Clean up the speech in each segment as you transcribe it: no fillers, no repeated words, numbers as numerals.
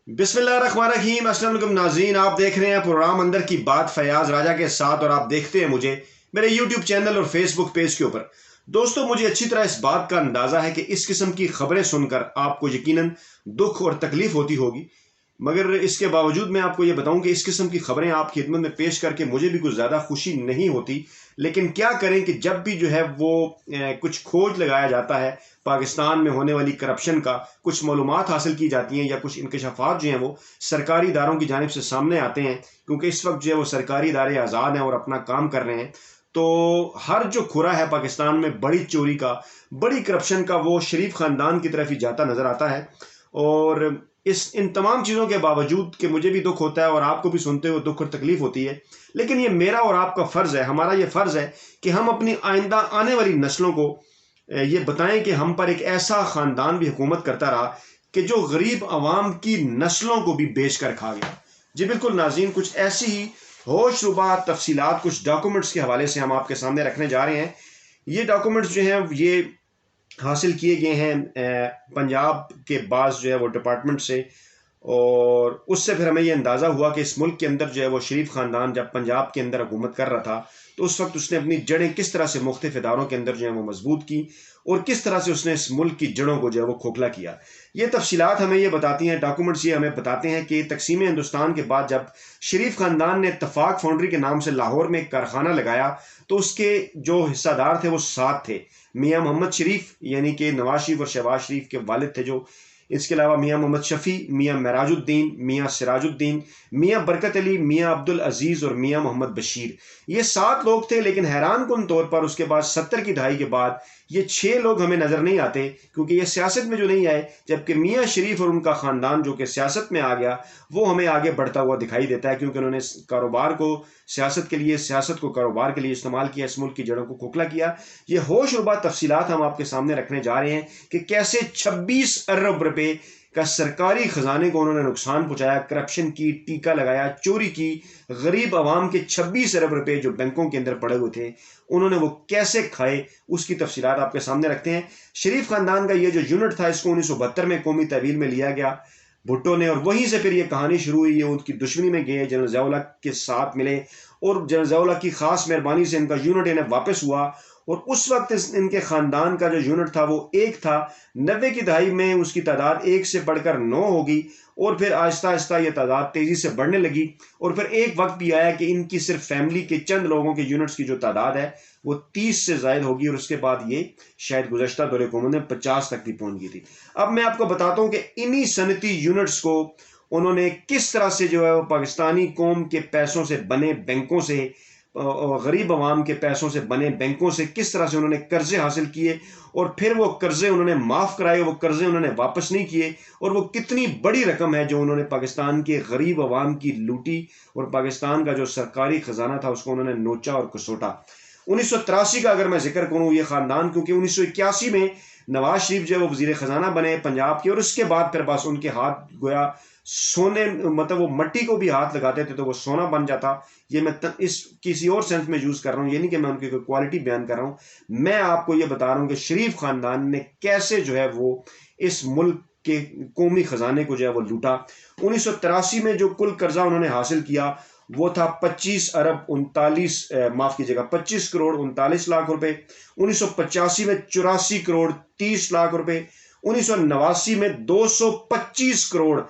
बिस्मिल्लाहिर्रहमानिर्रहीम। अस्सलाम वालेकुम नाज़रीन, आप देख रहे हैं प्रोग्राम अंदर की बात फयाज राजा के साथ और आप देखते हैं मुझे मेरे यूट्यूब चैनल और फेसबुक पेज के ऊपर। दोस्तों, मुझे अच्छी तरह इस बात का अंदाज़ा है कि इस किस्म की खबरें सुनकर आपको यकीनन दुख और तकलीफ होती होगी, मगर इसके बावजूद मैं आपको ये बताऊं कि इस किस्म की खबरें आपकी खिदमत में पेश करके मुझे भी कुछ ज़्यादा खुशी नहीं होती। लेकिन क्या करें कि जब भी जो है वो कुछ खोज लगाया जाता है, पाकिस्तान में होने वाली करप्शन का कुछ मालूमात हासिल की जाती हैं या कुछ इंकशाफात जो हैं वो सरकारी इदारों की जानिब से सामने आते हैं, क्योंकि इस वक्त जो है वो सरकारी इदारे आज़ाद हैं और अपना काम कर रहे हैं। तो हर जो खुरा है पाकिस्तान में बड़ी चोरी का, बड़ी करप्शन का, वो शरीफ ख़ानदान की तरफ ही जाता नज़र आता है। और इन तमाम चीज़ों के बावजूद कि मुझे भी दुख होता है और आपको भी सुनते हुए दुख और तकलीफ होती है, लेकिन ये मेरा और आपका फ़र्ज़ है, हमारा ये फ़र्ज़ है कि हम अपनी आइंदा आने वाली नस्लों को ये बताएं कि हम पर एक ऐसा ख़ानदान भी हुकूमत करता रहा कि जो गरीब आवाम की नस्लों को भी बेच कर खा गया। जी बिल्कुल नाज़रीन, कुछ ऐसी ही होशरुबा तफसीलात कुछ डॉक्यूमेंट्स के हवाले से हम आपके सामने रखने जा रहे हैं। ये डॉक्यूमेंट्स जो हैं ये हासिल किए गए हैं पंजाब के बाज़ जो है वो डिपार्टमेंट से, और उससे फिर हमें ये अंदाज़ा हुआ कि इस मुल्क के अंदर जो है वो शरीफ ख़ानदान जब पंजाब के अंदर हुकूमत कर रहा था तो उस वक्त उसने अपनी जड़ें किस तरह से मुख्तलिफ इदारों के अंदर जो है वो मजबूत की और किस तरह से उसने इस मुल्क की जड़ों को जो है वो खोखला किया। ये तफसीलात हमें ये बताती हैं, डॉक्यूमेंट्स ये हमें बताते हैं कि तकसीम हिंदुस्तान के बाद जब शरीफ ख़ानदान ने इत्तफाक फाउंड्री के नाम से लाहौर में एक कारखाना लगाया तो उसके जो हिस्सादार थे वो 7 थे। मियाँ मोहम्मद शरीफ यानी कि नवाज शरीफ और शहबाज शरीफ के वालिद थे जो, इसके अलावा मियाँ मोहम्मद शफ़ी, मियाँ महराजुद्दीन, मियाँ सिराजुद्दीन, मियाँ बरकत अली, मियाँ अब्दुल अजीज़ और मियाँ मोहम्मद बशीर। ये 7 लोग थे, लेकिन हैरान कुन तौर पर उसके बाद 70 की दहाई के बाद ये 6 लोग हमें नज़र नहीं आते, क्योंकि ये सियासत में जो नहीं आए, जबकि मियाँ शरीफ और उनका ख़ानदान जो कि सियासत में आ गया वो हमें आगे बढ़ता हुआ दिखाई देता है, क्योंकि उन्होंने कारोबार को सियासत के लिए, सियासत को कारोबार के लिए इस्तेमाल किया, इस मुल्क की जड़ों को खोखला किया। ये होशरुबा तफसीलात हम आपके सामने रखने जा रहे हैं कि कैसे 26 अरब रुपए का सरकारी खजाने को उन्होंने नुकसान पहुंचाया, करप्शन की, टीका लगाया, चोरी की। गरीब आवाम के 26 अरब रुपए जो बैंकों के अंदर पड़े हुए थे उन्होंने वो कैसे खाए, उसकी तफसीलात आपके सामने रखते हैं। शरीफ खानदान का ये जो यूनिट था इसको 1972 में कौमी तहवील में लिया गया भुट्टो ने, और वहीं से फिर ये कहानी शुरू हुई। ये उनकी दुश्मनी में गए, जनरल ज़िया-उल हक के साथ मिले और जनरल ज़िया-उल हक की खास मेहरबानी से इनका यूनिट इन्हें वापस हुआ। और उस वक्त इनके ख़ानदान का जो यूनिट था वो 1 था। 90 की दहाई में उसकी तादाद 1 से बढ़कर 9 होगी और फिर आहिस्ता आहिस्ता ये तादाद तेज़ी से बढ़ने लगी। और फिर एक वक्त भी आया कि इनकी सिर्फ फैमिली के चंद लोगों के यूनिट्स की जो तादाद है वो 30 से ज़ायद होगी, और उसके बाद ये शायद गुज़श्ता दौरे हुकूमत में 50 तक भी पहुँच गई थी। अब मैं आपको बताता हूँ कि इन्हीं सनती यूनिट्स को उन्होंने किस तरह से जो है वो पाकिस्तानी कौम के पैसों से बने बैंकों से, गरीब आवाम के पैसों से बने बैंकों से किस तरह से उन्होंने कर्जे हासिल किए और फिर वो कर्जे उन्होंने माफ़ कराए, वो कर्जे उन्होंने वापस नहीं किए, और वो कितनी बड़ी रकम है जो उन्होंने पाकिस्तान के गरीब आवाम की लूटी और पाकिस्तान का जो सरकारी ख़जाना था उसको उन्होंने नोचा और कसोटा। 1983 का अगर मैं जिक्र करूँ ये ख़ानदान, क्योंकि 1981 में नवाज शरीफ जो है वो वज़ीर ख़जाना बने पंजाब के, और उसके बाद फिर बस उनके हाथ गोया सोने, मतलब वो मट्टी को भी हाथ लगाते थे तो वो सोना बन जाता। ये मैं इस किसी और सेंस में यूज़ कर रहा हूँ, ये नहीं कि मैं उनकी कोई क्वालिटी बयान कर रहा हूँ। मैं आपको ये बता रहा हूँ कि शरीफ ख़ानदान ने कैसे जो है वो इस मुल्क के कौमी ख़जाने को जो है वो लूटा। 1983 में जो कुल कर्जा उन्होंने हासिल किया वो था 25 अरब 39 माफ़ कीजिएगा 25 करोड़ 39 लाख रुपए। 1985 में 84 करोड़ 30 लाख रुपए। 1989 में 225 करोड़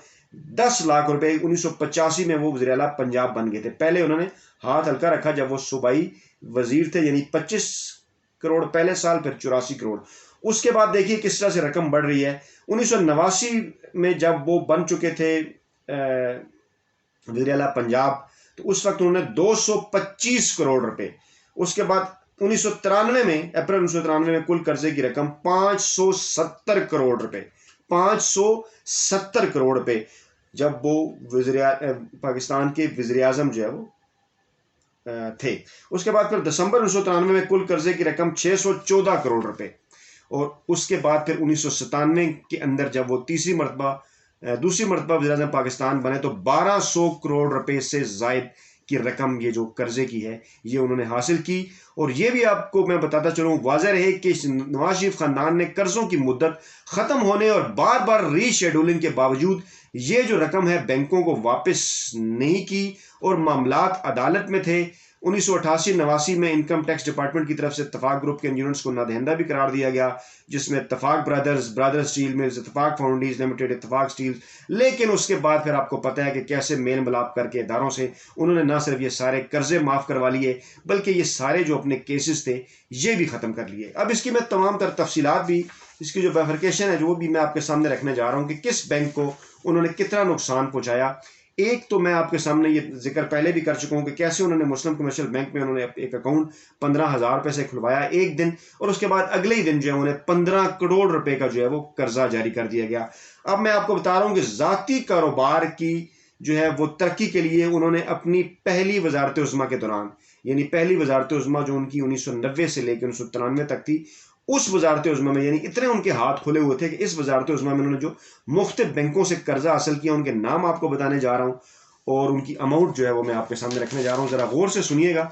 10 लाख रुपए। 1985 में वो वज़ीर आला पंजाब बन गए थे। पहले उन्होंने हाथ हल्का रखा जब वो सूबाई वजीर थे, यानी 25 करोड़ पहले साल, फिर 84 करोड़। उसके बाद देखिए किस तरह से रकम बढ़ रही है। 1989 में जब वो बन चुके थे वज़ीर आला पंजाब, तो उस वक्त उन्होंने 225 करोड़ रुपए। उसके बाद 1993 में, अप्रैल 1993 में कुल कर्जे की रकम 570 करोड़ रुपए, 570 करोड़ रुपए, जब वो पाकिस्तान के वज़ीर आज़म जो है वो थे। उसके बाद फिर दिसंबर 1993 में कुल कर्जे की रकम 614 करोड़ रुपए, और उसके बाद फिर 1997 के अंदर जब वो दूसरी मरतबा वज़ीर आज़म पाकिस्तान बने तो 1200 करोड़ रुपए से ज़ायद کی رقم یہ جو قرضے کی ہے یہ انہوں نے حاصل کی. اور یہ بھی آپ کو میں بتاتا چلوں، واضح رہے کہ نواز شریف خاندان نے قرضوں کی مدت ختم ہونے اور بار بار ری شیڈولنگ کے باوجود یہ جو رقم ہے بینکوں کو واپس نہیں کی اور معاملات عدالت میں تھے. 1988-89 میں انکم ٹیکس ڈپارٹمنٹ کی طرف سے اتفاق گروپ کے انجینئرز کو نادہندہ بھی قرار دیا گیا، جس میں اتفاق برادرز اسٹیل ملز، اتفاق فاؤنڈریز لمیٹڈ، اتفاق اسٹیل. لیکن اس کے بعد پھر آپ کو پتہ ہے کہ کیسے میل ملاپ کر کے اداروں سے انہوں نے نہ صرف یہ سارے قرضے معاف کروا لیے بلکہ یہ سارے جو اپنے کیسز تھے یہ بھی ختم کر لیے. اب اس کی میں تمام تر تفصیلات بھی، اس کی جو بیفرکیشن ہے وہ بھی میں آپ کے سامنے رکھنے جا رہا ہوں کہ کس بینک کو انہوں نے کتنا نقصان پہنچایا. ایک تو میں آپ کے سامنے یہ ذکر پہلے بھی کر چکا ہوں کہ کیسے انہوں نے مسلم کمرشل بینک میں انہوں نے ایک اکاؤنٹ 15,000 روپے سے کھلوایا ایک دن، اور اس کے بعد اگلے ہی دن جو ہے انہیں 15 کروڑ روپے کا جو ہے وہ قرضہ جاری کر دیا گیا. اب میں آپ کو بتا رہا ہوں کہ ذاتی کاروبار کی جو ہے وہ ترقی کے لیے انہوں نے اپنی پہلی وزارت عظمیٰ کے دوران، یعنی پہلی وزارت عظمیٰ جو ان کی 1990 سے لے کے 1993 تک تھی، اس وزارت عظمیٰ میں یعنی اتنے ان کے ہاتھ کھلے ہوئے تھے کہ اس وزارت عظمیٰ میں انہوں نے جو مختلف بینکوں سے قرضہ حاصل کیا ان کے نام آپ کو بتانے جا رہا ہوں اور ان کی اماؤنٹ جو ہے وہ میں آپ کے سامنے رکھنے جا رہا ہوں. ذرا غور سے سنیے گا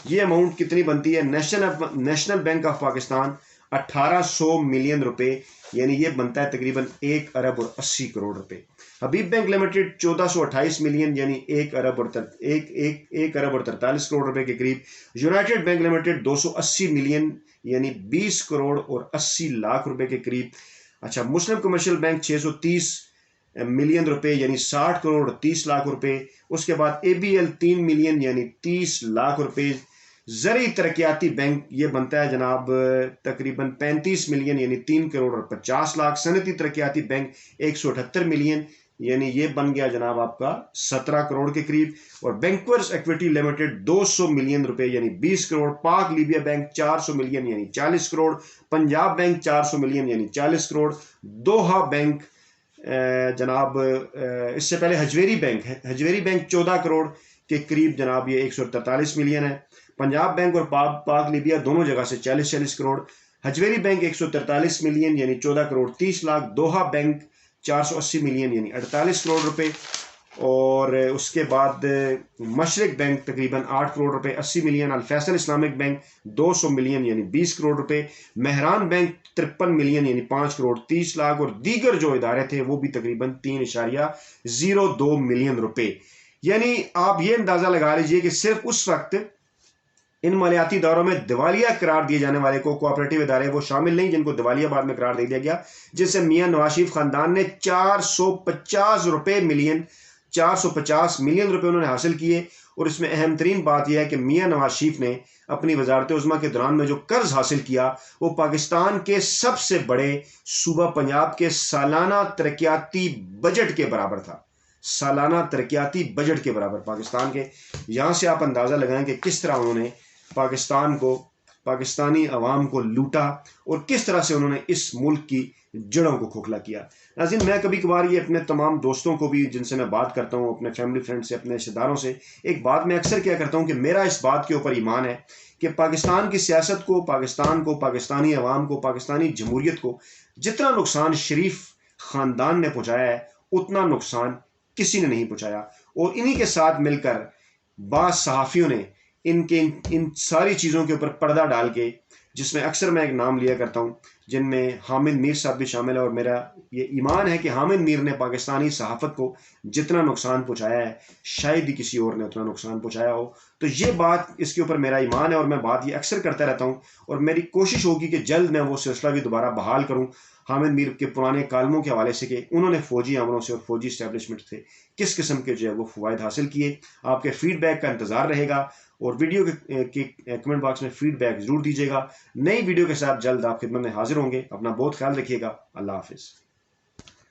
یہ اماؤنٹ کتنی بنتی ہے. National bank of Pakistan 1800 million روپے، یعنی یہ بنتا ہے تقریباً 1 ارب اور 80 کروڑ روپے. حبیب بینک لمیٹڈ 1428 ملین یعنی 1 ارب اور 43 کروڑ روپے کے قریب. یونائٹڈ بینک لمیٹڈ 280 ملین یعنی 20 کروڑ اور 80 لاکھ روپے کے قریب. اچھا، مسلم کمرشل بینک 630 ملین روپے یعنی 60 کروڑ 30 لاکھ روپے. اس کے بعد اے بی ایل 3 ملین یعنی 30 لاکھ روپے. زرعی ترقیاتی بینک یہ بنتا ہے جناب تقریباً 35 ملین یعنی 3 کروڑ اور 50 لاکھ. صنعتی ترقیاتی بینک 178 ملین یعنی یہ بن گیا جناب آپ کا 17 کروڑ کے قریب. اور بینکرز ایکویٹی لمیٹڈ 200 ملین روپے یعنی 20 کروڑ. پاک لیبیا بینک 400 ملین یعنی 40 کروڑ. پنجاب بینک 400 ملین یعنی 40 کروڑ. دوحہ بینک جناب اس سے پہلے حجویری بینک 14 کروڑ کے قریب جناب یہ 143 ملین ہے. پنجاب بینک اور پاک لیبیا دونوں جگہ سے 40 کروڑ. حجویری بینک 143 ملین یعنی 14 crore 30 lakh. Doha bank 480 million یعنی 48 کروڑ روپے. اور اس کے بعد مشرق بینک تقریباً 8 کروڑ روپے 80 million. Al Faisal Islamic bank 200 million یعنی 20 کروڑ روپے. مہران بینک 53 ملین یعنی 5 کروڑ 30 لاکھ. اور دیگر جو ادارے تھے وہ بھی تقریباً 3.02 ملین روپے. یعنی آپ یہ اندازہ لگا لیجئے کہ صرف اس وقت ان مالیاتی اداروں میں دیوالیہ قرار دیے جانے والے کو کوآپریٹو ادارے وہ شامل نہیں جن کو دیوالیہ بعد میں قرار دے دیا گیا، جس سے میاں نواز شریف خاندان نے 450 ملین روپے انہوں نے حاصل کیے. اور اس میں اہم ترین بات یہ ہے کہ میاں نواز شریف نے اپنی وزارت عظمیٰ کے دوران میں جو قرض حاصل کیا وہ پاکستان کے سب سے بڑے صوبہ پنجاب کے سالانہ ترقیاتی بجٹ کے برابر تھا. سالانہ ترقیاتی بجٹ کے برابر پاکستان کے. یہاں سے آپ اندازہ لگائیں کہ کس طرح انہوں نے پاکستان کو، پاکستانی عوام کو لوٹا اور کس طرح سے انہوں نے اس ملک کی جڑوں کو کھوکھلا کیا. ناظرین، میں کبھی کبھار یہ اپنے تمام دوستوں کو بھی جن سے میں بات کرتا ہوں، اپنے فیملی فرینڈ سے، اپنے رشتہ داروں سے، ایک بات میں اکثر کیا کرتا ہوں کہ میرا اس بات کے اوپر ایمان ہے کہ پاکستان کی سیاست کو، پاکستان کو، پاکستانی عوام کو، پاکستانی جمہوریت کو جتنا نقصان شریف خاندان نے پہنچایا ہے اتنا نقصان کسی نے نہیں پہنچایا. اور انہی کے ساتھ مل کر بعض صحافیوں نے ان ساری چیزوں کے اوپر پردہ ڈال کے، جس میں اکثر میں ایک نام لیا کرتا ہوں جن میں حامد میر صاحب بھی شامل ہے، اور میرا یہ ایمان ہے کہ حامد میر نے پاکستانی صحافت کو جتنا نقصان پہنچایا ہے شاید ہی کسی اور نے اتنا نقصان پہنچایا ہو. تو یہ بات، اس کے اوپر میرا ایمان ہے اور میں بات یہ اکثر کرتا رہتا ہوں، اور میری کوشش ہوگی کہ جلد میں وہ سلسلہ بھی دوبارہ بحال کروں حامد میر کے پرانے کالموں کے حوالے سے کہ انہوں نے فوجی عملوں سے اور فوجی اسٹیبلشمنٹ سے کس قسم کے جو ہے وہ فوائد حاصل کیے. آپ کے فیڈ بیک کا انتظار رہے گا اور ویڈیو کے کمنٹ باکس میں فیڈ بیک ضرور دیجیے گا. نئی ویڈیو کے ساتھ جلد آپ خدمت میں حاضر ہوں گے. اپنا بہت خیال رکھیے گا. اللہ حافظ.